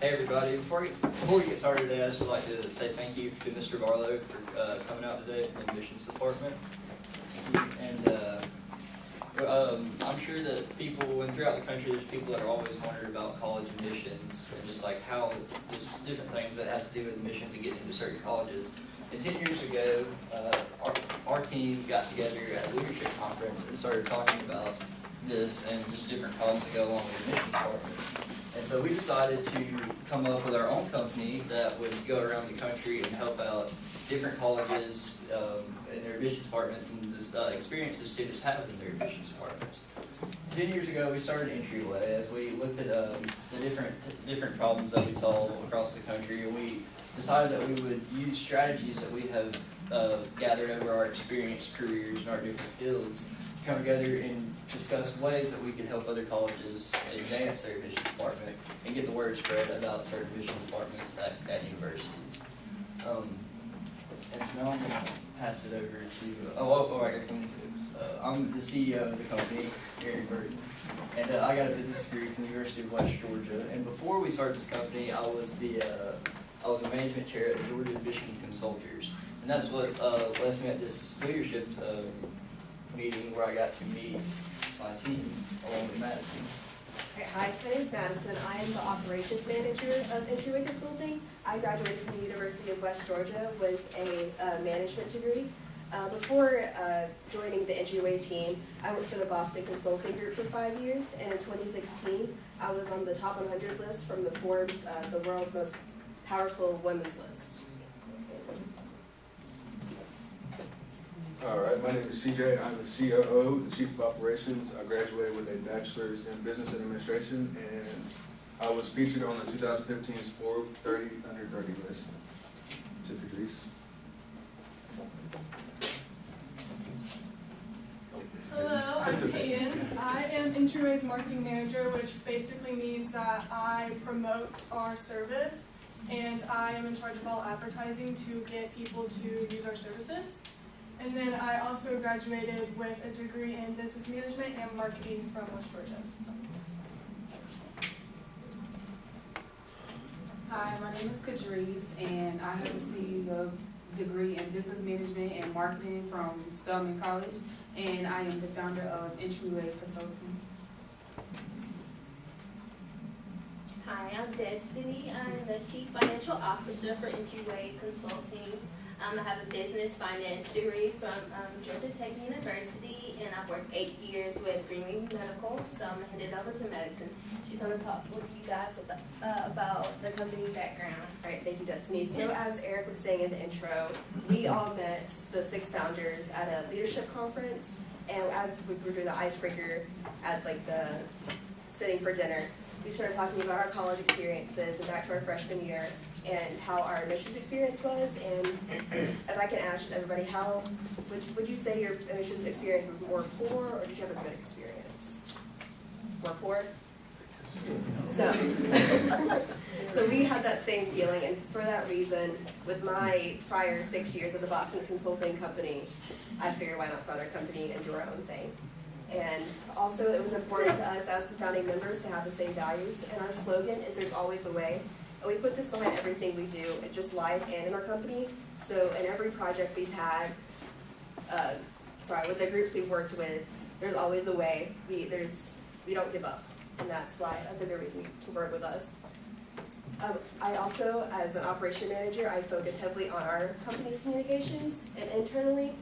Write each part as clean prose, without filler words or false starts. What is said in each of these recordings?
Hey everybody, before we get started today, I just would like to say thank you to Mr. Barlow for coming out today from the admissions department. And I'm sure that people, and throughout the country, there's people that are always wondering about college admissions and just like how, just different things that have to do with admissions and getting into certain colleges. And 10 years ago, our team got together at a leadership conference and started talking about this and just different problems that go along with admissions departments. And so we decided to come up with our own company that would go around the country and help out different colleges in their admissions departments and just experiences students have in their admissions departments. 10 years ago, we started Entryway as we looked at the different problems that we saw across the country, and we decided that we would use strategies that we have gathered over our experienced careers in our different fields to come together and discuss ways that we could help other colleges advance their admissions department and get the word spread about certain admissions departments at universities. And so now I'm going to pass it over to, I got some things. I'm the CEO of the company, Eric Burton, and I got a business degree from the University of West Georgia. And before we started this company, I was a management chair at the Georgia Michigan Consultors, and that's what left me at this leadership meeting where I got to meet my team along with Madison. Hi, my name is Madison. I am the operations manager of Entryway Consulting. I graduated from the University of West Georgia with a management degree. Before joining the Entryway team, I worked for the Boston Consulting Group for 5 years, and in 2016, I was on the top 100 list from the Forbes, the world's most powerful women's list. All right, my name is CJ. I'm the COO, the Chief of Operations. I graduated with a bachelor's in business administration, and I was featured on the 2015's Forbes 30 Under 30 list. To Patrice. Hello, I'm Peyton. I am Entryway's marketing manager, which basically means that I promote our service, and I am in charge of all advertising to get people to use our services. And then I also graduated with a degree in business management and marketing from West Georgia. Hi, my name is Kadrice, and I have received a degree in business management and marketing from Spelman College, and I am the founder of Entryway Consulting. Hi, I'm Destiny. I'm the Chief Financial Officer for Entryway Consulting. I have a business finance degree from Georgia Tech University, and I've worked 8 years with Greenway Medical, so I'm going to hand it over to Madison. She's going to talk with you guys about the company background. All right, thank you, Destiny. So as Eric was saying in the intro, we all met the 6 founders at a leadership conference, and as we were doing the icebreaker at like the sitting for dinner, we started talking about our college experiences and back to our freshman year and how our admissions experience was. And if I can ask everybody, how would you say your admissions experience was more poor, or did you have a good experience? More poor? So, so we had that same feeling, and for that reason, with my prior 6 years at the Boston Consulting Company, I figured why not start our company and do our own thing. And also it was important to us as the founding members to have the same values, and our slogan is "There's always a way." And we put this behind everything we do, just live and in our company. So in every project we've had, with the groups we've worked with, there's always a way. We don't give up, and that's a good reason to work with us. I also, as an operation manager, I focus heavily on our company's communications, and internally,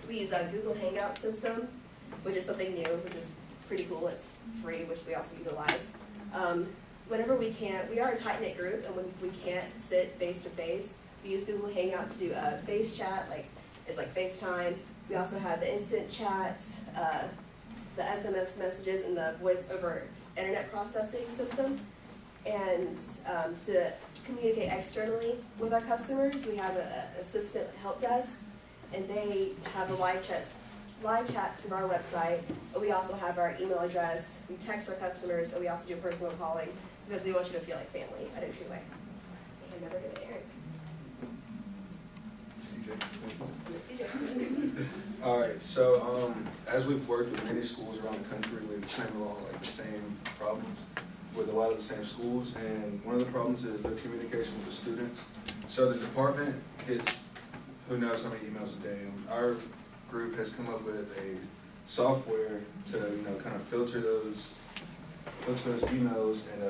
we use a Google Hangout system, which is something new, which is pretty cool. It's free, which we also utilize. Whenever we can, we are a tight-knit group, and when we can't sit face-to-face, we use Google Hangouts to do face chat, it's like FaceTime. We also have the instant chats, the SMS messages, and the voice over internet processing system. And to communicate externally with our customers, we have an assistant help desk, and they have a live chat through our website. But we also have our email address. We text our customers, and we also do personal calling because we want you to feel like family at Entryway. And over to Eric. CJ. All right, so as we've worked with many schools around the country, we've come along like the same problems. with a lot of the same schools, and one of the problems is the communication with the students. So the department gets who knows how many emails a day. Our group has come up with a software to, kind of filter those emails and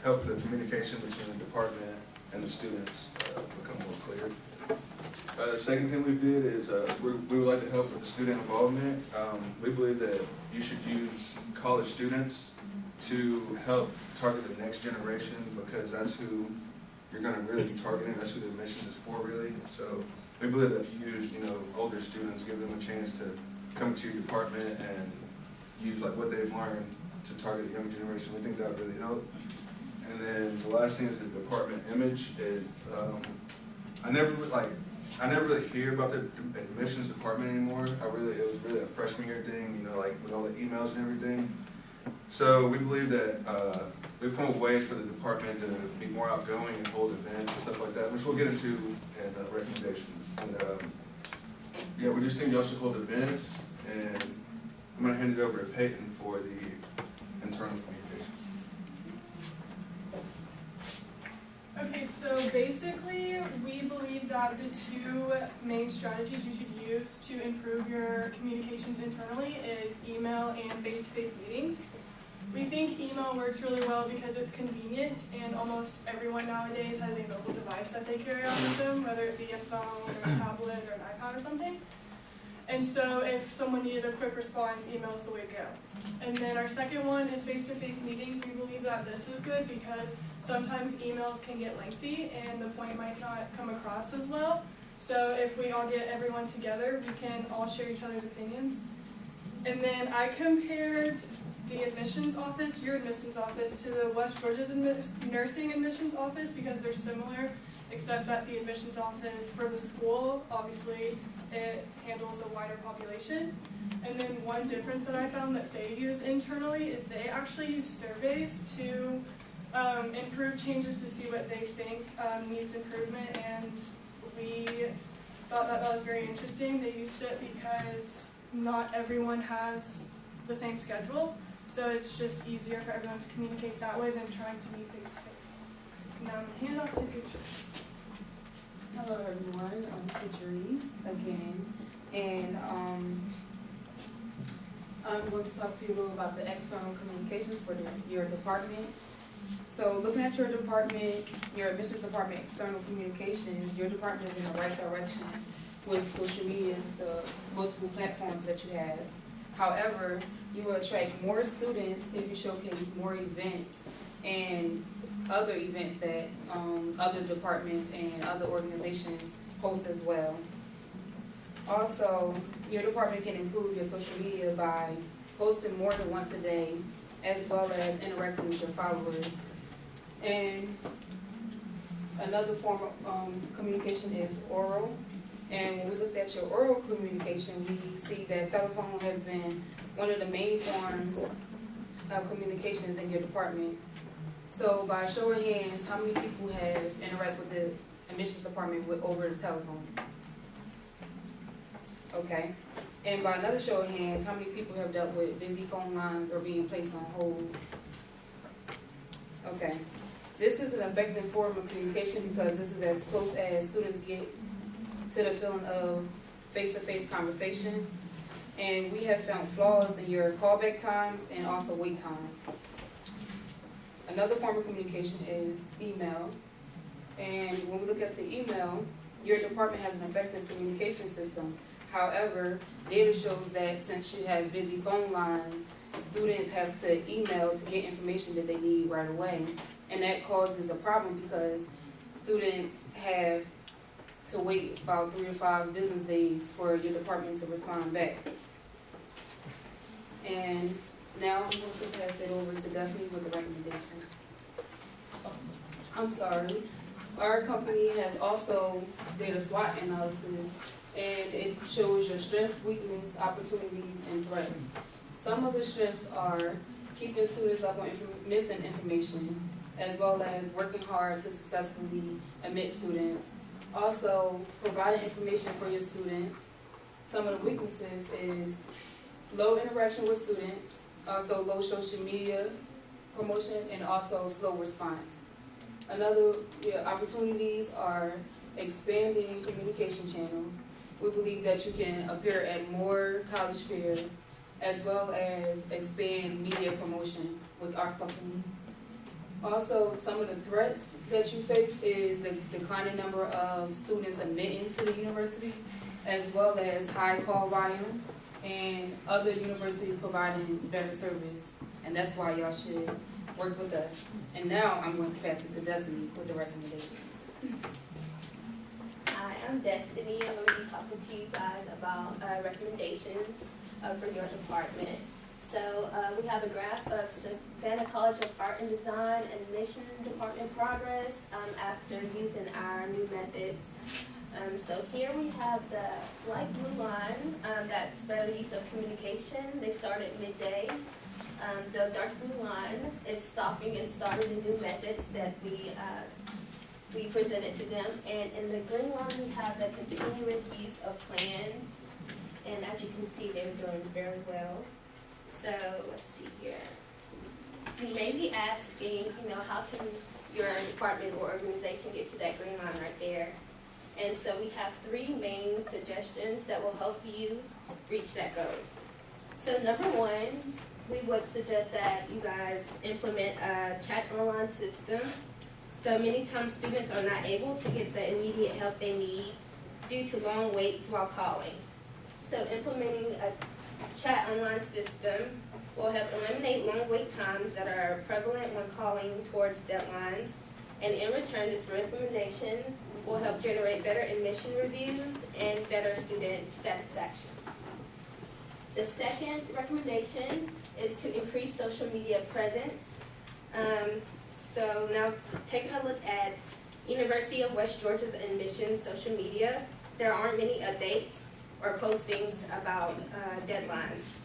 help the communication between the department and the students become more clear. The second thing we did is we would like to help with the student involvement. We believe that you should use college students to help target the next generation, because that's who you're going to really be targeting. That's who the admissions is for, really. So we believe that if you use, older students, give them a chance to come to your department and use like what they've learned to target the young generation. We think that would really help. And then the last thing is the department image is I never really hear about the admissions department anymore. It was really a freshman year thing, like with all the emails and everything. So we believe that we've come up with ways for the department to be more outgoing and hold events and stuff like that, which we'll get into in recommendations. And yeah, we just think y'all should hold events, and I'm gonna hand it over to Peyton for the internal communications. Okay, so basically, we believe that the two main strategies you should use to improve your communications internally is email and face-to-face meetings. We think email works really well because it's convenient, and almost everyone nowadays has a mobile device that they carry on with them, whether it be a phone or a tablet or an iPad or something. And so if someone needed a quick response, email is the way to go. And then our second one is face-to-face meetings. We believe that this is good because sometimes emails can get lengthy and the point might not come across as well. So if we all get everyone together, we can all share each other's opinions. And then I compared the admissions office, your admissions office, to the West Georgia's nursing admissions office because they're similar, except that the admissions office for the school, obviously, it handles a wider population. And then one difference that I found that they use internally is they actually use surveys to improve changes to see what they think needs improvement, and we thought that was very interesting. They used it because not everyone has the same schedule, so it's just easier for everyone to communicate that way than trying to meet face to face. Now I'm going to hand off to pictures. Hello everyone, I'm Patrice again, and I'm going to talk to you a little about the external communications for your department. So looking at your department, your admissions department external communications, your department is in the right direction with social media, the multiple platforms that you have. However, you will attract more students if you showcase more events and other events that other departments and other organizations host as well. Also, your department can improve your social media by posting more than once a day, as well as interacting with your followers. And another form of communication is oral. And when we looked at your oral communication, we see that telephone has been one of the main forms of communications in your department. So by show of hands, how many people have interacted with the admissions department over the telephone? Okay. And by another show of hands, how many people have dealt with busy phone lines or being placed on hold? Okay. This is an effective form of communication because this is as close as students get to the feeling of face-to-face conversation. And we have found flaws in your callback times and also wait times. Another form of communication is email. And when we look at the email, your department has an effective communication system. However, data shows that since you have busy phone lines, students have to email to get information that they need right away. And that causes a problem because students have to wait about 3 to 5 business days for your department to respond back. And now I'm going to pass it over to Destiny with the recommendations. I'm sorry. Our company has also did a SWOT analysis, and it shows your strength, weakness, opportunities, and threats. Some of the strengths are keeping students up on missing information, as well as working hard to successfully admit students. Also, providing information for your students. Some of the weaknesses is low interaction with students, also low social media promotion, and also slow response. Another opportunities are expanding communication channels. We believe that you can appear at more college fairs, as well as expand media promotion with our company. Also, some of the threats that you face is the declining number of students admitting to the university, as well as high call volume, and other universities providing better service. And that's why y'all should work with us. And now I'm going to pass it to Destiny with the recommendations. Hi, I'm Destiny. I'm going to be talking to you guys about recommendations for your department. So we have a graph of Savannah College of Art and Design and Admission Department progress after using our new methods. So here we have the light blue line, that's better use of communication. They started midday. The dark blue line is stopping and starting the new methods that we presented to them. And in the green line, we have the continuous use of plans. And as you can see, they're doing very well. So let's see here. You may be asking, how can your department or organization get to that green line right there? And so we have 3 main suggestions that will help you reach that goal. So number 1, we would suggest that you guys implement a chat online system. So many times students are not able to get the immediate help they need due to long waits while calling. So implementing a chat online system will help eliminate long wait times that are prevalent when calling towards deadlines. And in return, this recommendation will help generate better admission reviews and better student satisfaction. The second recommendation is to increase social media presence. So now taking a look at University of West Georgia's admissions social media, there aren't many updates or postings about deadlines.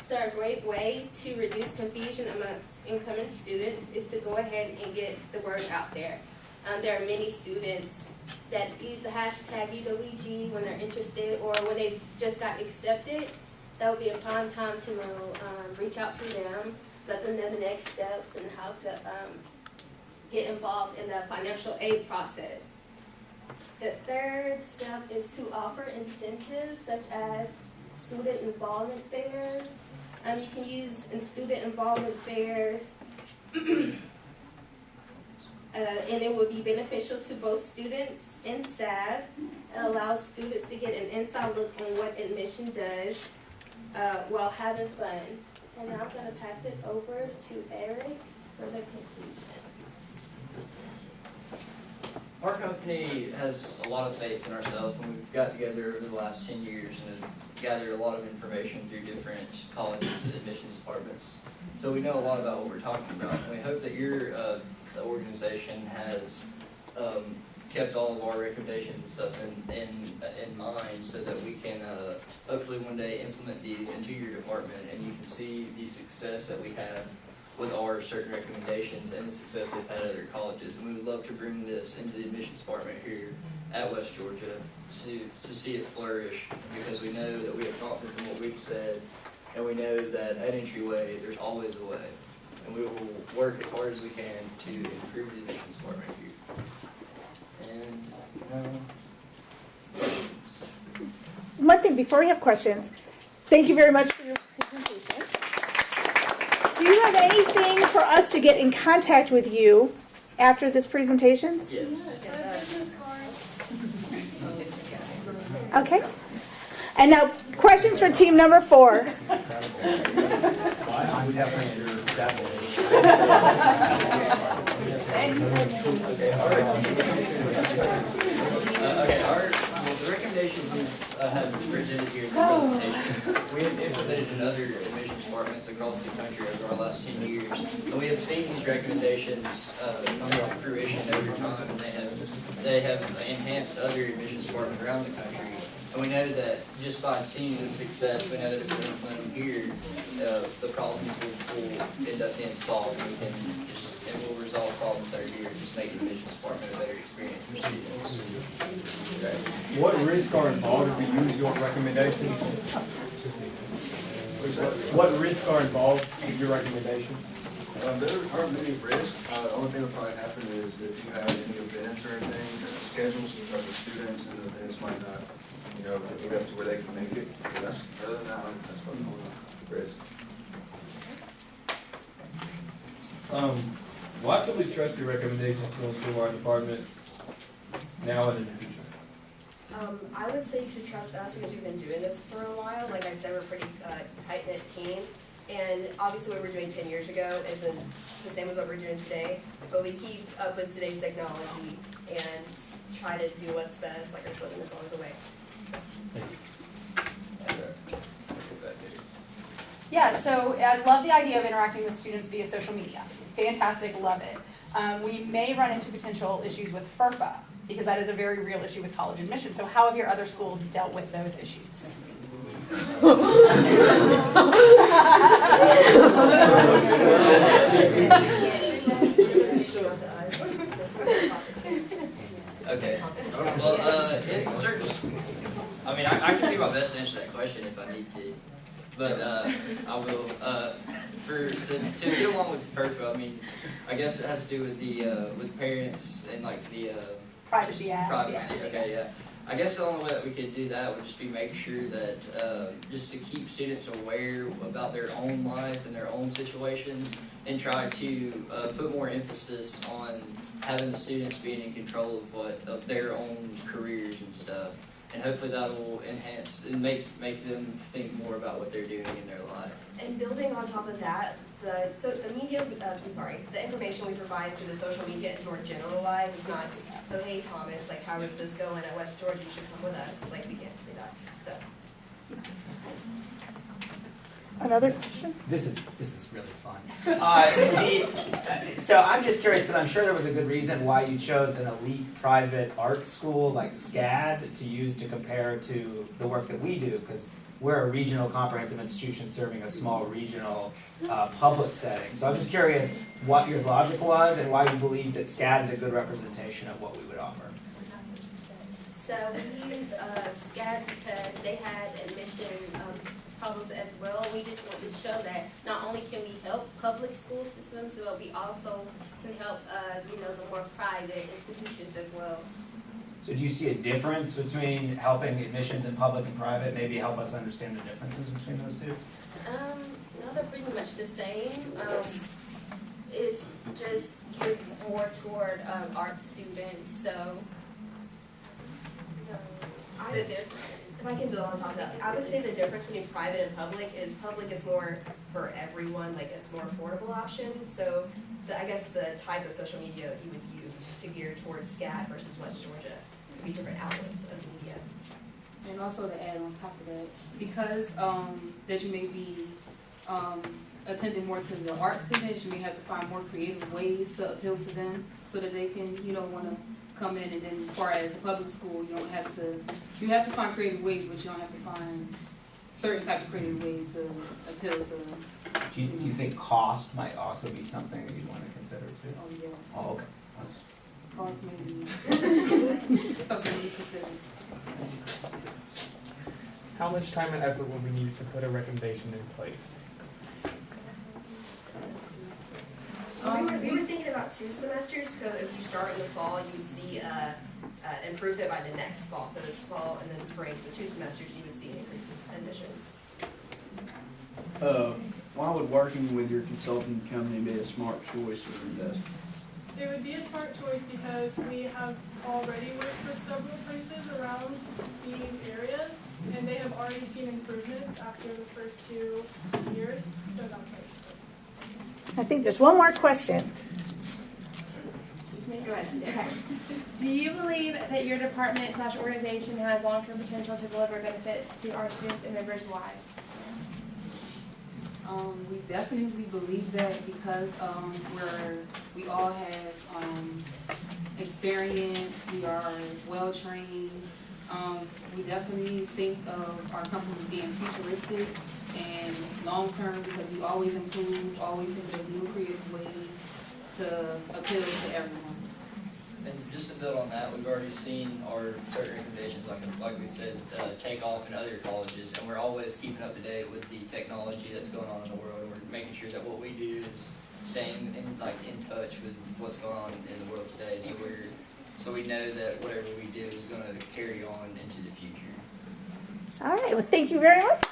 So a great way to reduce confusion amongst incoming students is to go ahead and get the word out there. There are many students that use the hashtag UWG when they're interested or when they've just got accepted. That would be a prime time to reach out to them, let them know the next steps and how to get involved in the financial aid process. The third step is to offer incentives such as student involvement fairs. You can use student involvement fairs and it would be beneficial to both students and staff. It allows students to get an inside look on what admission does while having fun. And now I'm going to pass it over to Eric for the conclusion. Our company has a lot of faith in ourselves, and we've got together over the last 10 years and have gathered a lot of information through different colleges and admissions departments. So we know a lot about what we're talking about. And we hope that your organization has kept all of our recommendations and stuff in mind so that we can hopefully one day implement these into your department and you can see the success that we have with our certain recommendations and the success we've had at other colleges. And we would love to bring this into the admissions department here at West Georgia to see it flourish, because we know that we have confidence in what we've said, and we know that at Entryway there's always a way. And we will work as hard as we can to improve the admissions department here. And one thing before we have questions, thank you very much for your presentation. Do you have anything for us to get in contact with you after this presentation? yes. Business cards. Okay. And now, questions for team number 4. The recommendations we have presented here in the presentation, we have implemented in other admissions departments across the country over our last 10 years. And we have seen these recommendations come to fruition over time, and they have enhanced other admissions departments around the country. And we know that just by seeing the success, we know that if we implement them here, the problems will end up being solved. And we'll resolve problems that are here and just make the admissions department a better experience for students. Okay. What risks are involved if we use your recommendations? What risks are involved with your recommendations? There are many risks. The only thing that probably happen is if you have any events or anything, just the schedules of the students and the events might not, get up to where they can make it. But other than that, that's what's going on, risk. Why should we trust your recommendations to improve our department now and in the future? I would say you should trust us because we've been doing this for a while. Like I said, we're a pretty tight-knit team. And obviously what we were doing 10 years ago isn't the same as what we're doing today. But we keep up with today's technology and try to do what's best, like our slogan is always away. Yeah, so I love the idea of interacting with students via social media. Fantastic, love it. We may run into potential issues with FERPA, because that is a very real issue with college admission. So how have your other schools dealt with those issues? Okay. Well, in certain, I mean, I can do my best to answer that question if I need to, but I will. To get along with FERPA, I mean, I guess it has to do with the with parents and like the Privacy Act. privacy. Okay, yeah. I guess the only way that we could do that would just be make sure that just to keep students aware about their own life and their own situations, and try to put more emphasis on having the students being in control of their own careers and stuff, and hopefully that will enhance and make them think more about what they're doing in their life. And building on top of that, the information we provide through the social media is more generalized. It's not, so hey Thomas, like how is this going at West Georgia? You should come with us. Like we can't say that. So. Another question? This is really fun. So I'm just curious, because I'm sure there was a good reason why you chose an elite private art school like SCAD to use to compare to the work that we do, because we're a regional comprehensive institution serving a small regional public setting. So I'm just curious what your logic was and why you believe that SCAD is a good representation of what we would offer. So we use SCAD because they had admission problems as well. We just want to show that not only can we help public school systems, but we also can help the more private institutions as well. So do you see a difference between helping admissions in public and private? Maybe help us understand the differences between those two? No, they're pretty much the same. It's just geared more toward art students, so the difference. If I can build on top of that, I would say the difference between private and public is more for everyone, like it's more affordable option. So I guess the type of social media you would use to gear towards SCAD versus West Georgia would be different outlets of media. And also to add on top of that, because that you may be attending more to the art students, you may have to find more creative ways to appeal to them so that they can, want to come in. And then as far as the public school, you have to find creative ways, but you don't have to find certain type of creative ways to appeal to them. Do you think cost might also be something that you'd want to consider too? Oh, yes. Oh, okay. Cost may be something to consider. How much time and effort will we need to put a recommendation in place? We were thinking about 2 semesters, so if you start in the fall, you would see an improvement by the next fall. So it's fall and then spring, so 2 semesters you would see an increase in admissions. Why would working with your consulting company be a smart choice or investment? It would be a smart choice because we have already worked with several places around these areas, and they have already seen improvements after the first 2 years, so that's why. I think there's one more question. Go ahead. Okay. Do you believe that your department / organization has long-term potential to deliver benefits to our students and members' lives? We definitely believe that because we all have experience, we are well trained. We definitely think of our company being futuristic and long term because we always improve, always think of new creative ways to appeal to everyone. And just to build on that, we've already seen our certain recommendations, like we said, take off in other colleges, and we're always keeping up to date with the technology that's going on in the world. We're making sure that what we do is staying in touch with what's going on in the world today. So we know that whatever we do is going to carry on into the future. All right, well, thank you very much.